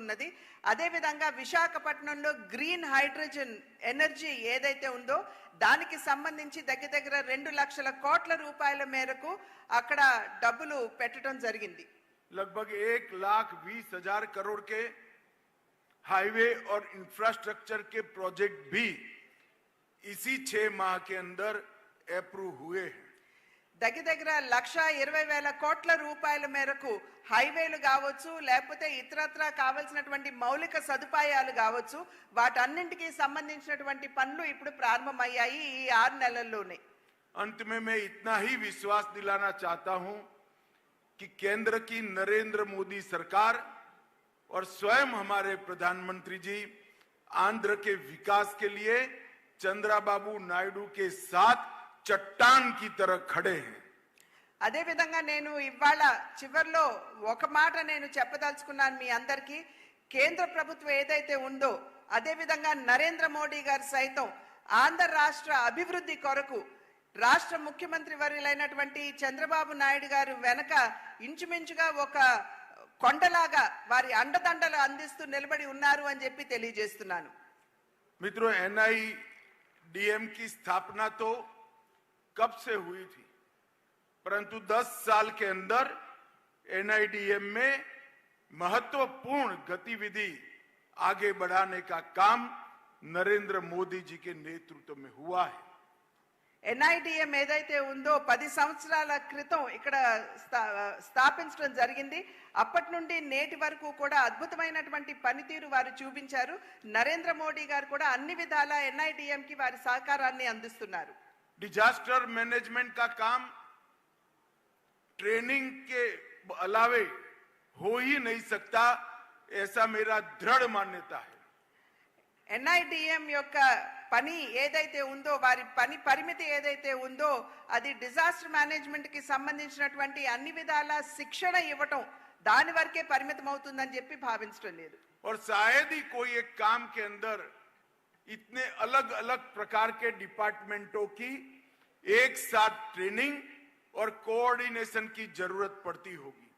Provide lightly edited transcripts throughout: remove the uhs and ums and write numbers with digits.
ఉన్నది. అదే విధంగా విశాఖపట్నంలో గ్రీన్ హైడ్రోజన్ ఎనర్జీ ఏదైతే ఉందో దానికి సంబంధించి దగ్గర 2 లక్షల కోట్ల రూపాయల మేరకు అక్కడ డబ్బులు పెట్టడం జరిగింది. लगभग 1,20,000 करोड़ के हाईवे और इंफ्रास्ट्रक्चर के प्रोजेक्ट भी इसी 6 माह के अंदर अप्रूव हुए हैं. దగ్గర 1,20,000 కోట్ల రూపాయల మేరకు హైవేలు కావచ్చు, లేకపోతే ఇతరత్రా కావాల్సినటువంటి మౌలిక సదుపాయాలు కావచ్చు, వాటన్నింటికి సంబంధించినటువంటి పనులు ఇప్పుడు ప్రారంభమయ్యాయి ఈ 6 నెలల్లోనే. अंत में मैं इतना ही विश्वास दिलाना चाहता हूं कि केंद्र की नरेंद्र मोदी सरकार और स्वयं हमारे प्रधानमंत्री जी आंध्र के विकास के लिए चंद्रबाबू नायडू के साथ चट्टान की तरह खड़े हैं. అదే విధంగా నేను ఇవాళ చివర్లో ఒక మాట నేను చెప్పదలుచుకున్నాను మీ అందరికీ. కేంద్ర ప్రభుత్వం ఏదైతే ఉందో అదే విధంగా నరేంద్ర మోడీ గారు సైతం ఆంధ్ర రాష్ట్ర అభివృద్ధి కొరకు రాష్ట్ర ముఖ్యమంత్రి వర్యులైనటువంటి చంద్రబాబు నాయుడు గారు వెనక ఇంచుమించుగా ఒక కొండలాగా వారి అండదండలు అందిస్తూ నిలబడి ఉన్నారు అని చెప్పి తెలియజేస్తున్నాను. मित्रों, NIDM की स्थापना तो कब से हुई थी, परंतु 10 साल के अंदर NIDM में महत्वपूर्ण गतिविधि आगे बढ़ाने का काम नरेंद्र मोदी जी के नेतृत्व में हुआ है. NIDM ఏదైతే ఉందో 10 సంవత్సరాల క్రితం ఇక్కడ స్థాపించడం జరిగింది. అప్పటి నుండి నేటి వరకు కూడా అద్భుతమైనటువంటి పనితీరు వారు చూపించారు. నరేంద్ర మోడీ గారు కూడా అన్ని విధాల NIDM కి వారి సహకారాన్ని అందిస్తున్నారు. डिजास्टर मैनेजमेंट का काम ट्रेनिंग के अलावे हो ही नहीं सकता, ऐसा मेरा दृढ़ मान्यता है. NIDM యొక్క పని ఏదైతే ఉందో, వారి పని పరిమితి ఏదైతే ఉందో అది డిజాస్టర్ మేనేజ్మెంట్ కి సంబంధించినటువంటి అన్ని విధాల శిక్షణ ఇవ్వటం దాని వరకే పరిమితం అవుతుందని చెప్పి భావించడం లేదు. और शायद ही कोई एक काम के अंदर इतने अलग अलग प्रकार के डिपार्टमेंटों की एक साथ ट्रेनिंग और कोऑर्डिनेशन की जरूरत पड़ती होगी.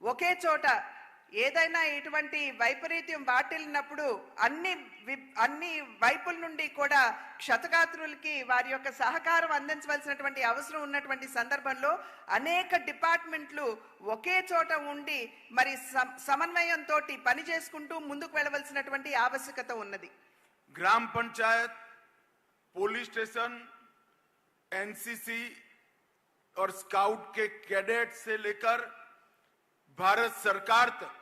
ఒకే చోట ఏదైనా ఇటువంటి వైపరీత్యం వాటిల్లినప్పుడు అన్ని వైపుల నుండి కూడా క్షతగాత్రులకి వారి యొక్క సహకారం అందించవలసినటువంటి అవసరం ఉన్నటువంటి సందర్భంలో అనేక డిపార్ట్మెంట్లు ఒకే చోట ఉండి మరి సమన్వయంతో పని చేసుకుంటూ ముందుకు వెళ్ళవలసినటువంటి ఆవశ్యకత ఉన్నది. ग्राम पंचायत, पुलिस स्टेशन, एनसीसी और स्काउट के कैडेट से लेकर भारत सरकार तक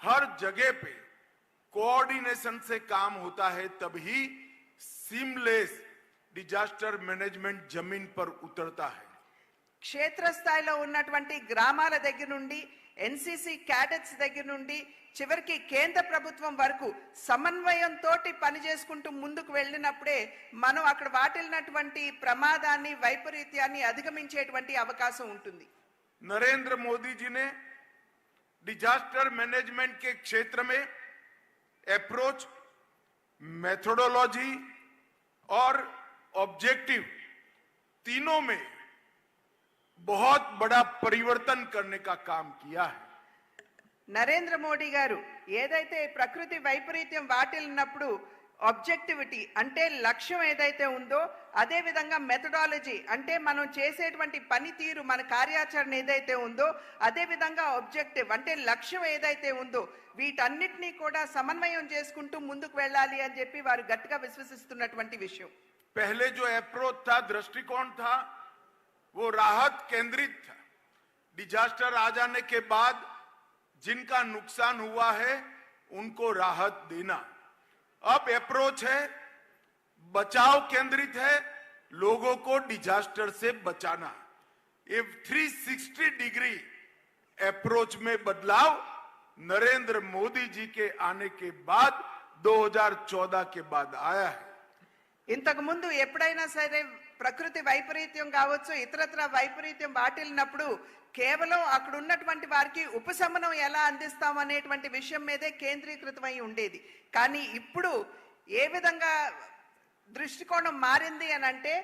हर जगह पे कोऑर्डिनेशन से काम होता है, तभी सीमलेस डिजास्टर मैनेजमेंट जमीन पर उतरता है. క్షేత్రస్థాయిలో ఉన్నటువంటి గ్రామాల దగ్గర నుండి ఎన్సిసి క్యాడెట్స్ దగ్గర నుండి చివరికి కేంద్ర ప్రభుత్వం వరకు సమన్వయంతో పని చేసుకుంటూ ముందుకు వెళ్ళినప్పుడే మనం అక్కడ వాటిల్లినటువంటి ప్రమాదాన్ని వైపరీత్యాన్ని అధిగమించేటువంటి అవకాశం ఉంటుంది. नरेंद्र मोदी जी ने डिजास्टर मैनेजमेंट के क्षेत्र में अप्रोच, मेथोडोलॉजी और ऑब्जेक्टिव तीनों में बहुत बड़ा परिवर्तन करने का काम किया है. నరేంద్ర మోడీ గారు ఏదైతే ప్రకృతి వైపరీత్యం వాటిల్లినప్పుడు ఆబ్జెక్టివిటీ అంటే లక్ష్యం ఏదైతే ఉందో, అదే విధంగా మెథడాలజీ అంటే మనం చేసేటువంటి పనితీరు మన కార్యాచరణ ఏదైతే ఉందో, అదే విధంగా ఆబ్జెక్టివ్ అంటే లక్ష్యం ఏదైతే ఉందో వీటన్నిటినీ కూడా సమన్వయం చేసుకుంటూ ముందుకు వెళ్ళాలి అని చెప్పి వారు గట్టిగా విశ్వసిస్తున్నటువంటి విషయం. पहले जो अप्रोच था, दृष्टिकोण था, वो राहत केंद्रित था. डिजास्टर आ जाने के बाद जिनका नुकसान हुआ है उनको राहत देना. अब अप्रोच है बचाव केंद्रित है, लोगों को डिजास्टर से बचाना. ये 360 डिग्री अप्रोच में बदलाव नरेंद्र मोदी जी के आने के बाद 2014 के बाद आया है. ఇంతకు ముందు ఎప్పుడైనా సరే ప్రకృతి వైపరీత్యం కావచ్చు, ఇతరత్ర వైపరీత్యం వాటిల్లినప్పుడు కేవలం అక్కడ ఉన్నటువంటి వారికి ఉపశమనం ఎలా అందిస్తాం అనేటువంటి విషయం మీదే కేంద్రీకృతమై ఉండేది. కానీ ఇప్పుడు ఏ విధంగా దృష్టికోణం మారింది అని అంటే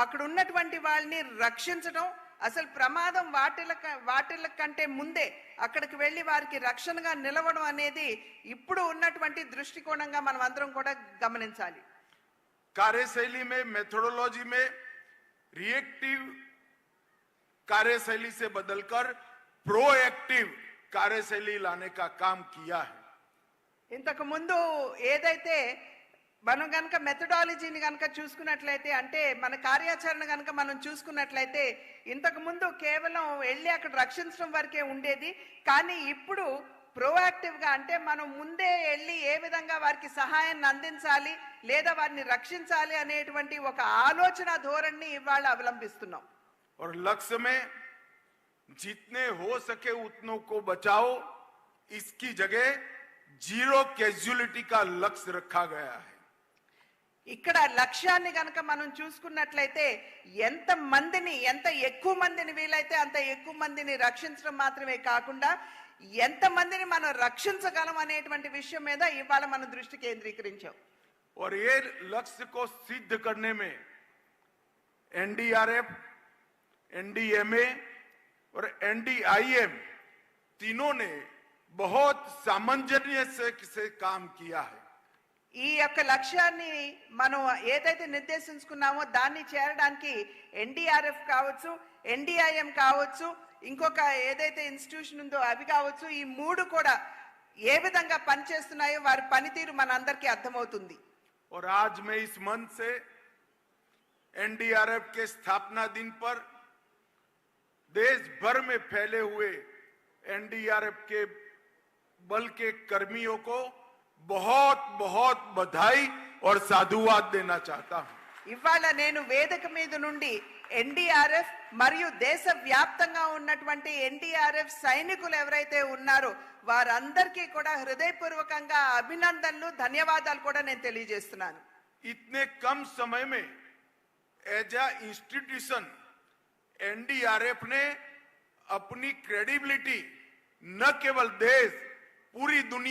అక్కడ ఉన్నటువంటి వాళ్ళని రక్షించడం, అసలు ప్రమాదం వాటిల కంటే ముందే అక్కడికి వెళ్ళి వారికి రక్షణగా నిలవడం అనేది ఇప్పుడు ఉన్నటువంటి దృష్టికోణంగా మనం అందరం కూడా గమనించాలి. कार्यशैली में, मेथोडोलॉजी में रिएक्टिव कार्यशैली से बदलकर प्रोएक्टिव कार्यशैली लाने का काम किया है. ఇంతకు ముందు ఏదైతే మనం గనక మెథడాలజీని గనక చూసుకున్నట్లయితే, అంటే మన కార్యాచరణ గనక మనం చూసుకున్నట్లయితే, ఇంతకు ముందు కేవలం వెళ్ళి అక్కడ రక్షించడం వరకే ఉండేది. కానీ ఇప్పుడు ప్రోయాక్టివ్ గా, అంటే మనం ముందే వెళ్ళి ఏ విధంగా వారికి సహాయాన్ని అందించాలి లేదా వారిని రక్షించాలి అనేటువంటి ఒక ఆలోచన ధోరణిని ఇవాళ అవలంబిస్తున్నాం. और लक्ष्य में जितने हो सके उतनों को बचाओ, इसकी जगह जीरो कैजुअलिटी का लक्ष्य रखा गया है. ఇక్కడ లక్ష్యాన్ని గనక మనం చూసుకున్నట్లయితే ఎంత ఎక్కువ మందిని వీలైతే అంత ఎక్కువ మందిని రక్షించడం మాత్రమే కాకుండా ఎంత మందిని మనం రక్షించగలం అనేటువంటి విషయం మీద ఇవాళ మనం దృష్టి కేంద్రీకరించాం. और ये लक्ष्य को सिद्ध करने में एनडीआरएफ, एनडीएमए और एनडीआईएम तीनों ने बहुत सामंजस्य से काम किया है. ఈ యొక్క లక్ష్యాన్ని మనం ఏదైతే నిర్దేశించుకున్నామో దాన్ని చేరడానికి ఎన్డీఆర్ఎఫ్ కావచ్చు, ఎన్డీఐఎం కావచ్చు, ఇంకొక ఏదైతే ఇన్స్టిట్యూషన్ ఉందో అవి కావచ్చు, ఈ మూడు కూడా ఏ విధంగా పనిచేస్తున్నాయో వారి పనితీరు మనందరికీ అర్థమవుతుంది. और आज मैं इस मंच से एनडीआरएफ के स्थापना दिन पर देश भर में फैले हुए एनडीआरएफ के बल के कर्मियों को बहुत बहुत बधाई और साधुवाद देना चाहता हूं. ఇవాళ నేను వేదిక మీద నుండి ఎన్డీఆర్ఎఫ్ మరియు దేశ వ్యాప్తంగా ఉన్నటువంటి ఎన్డీఆర్ఎఫ్ సైనికులు ఎవరైతే ఉన్నారో వారందరికీ కూడా హృదయపూర్వకంగా అభినందనలు, ధన్యవాదాలు కూడా నేను తెలియజేస్తున్నాను. इतने कम समय में एज अ इंस्टीट्यूशन एनडीआरएफ ने अपनी क्रेडिबिलिटी न केवल देश, पूरी दुनिया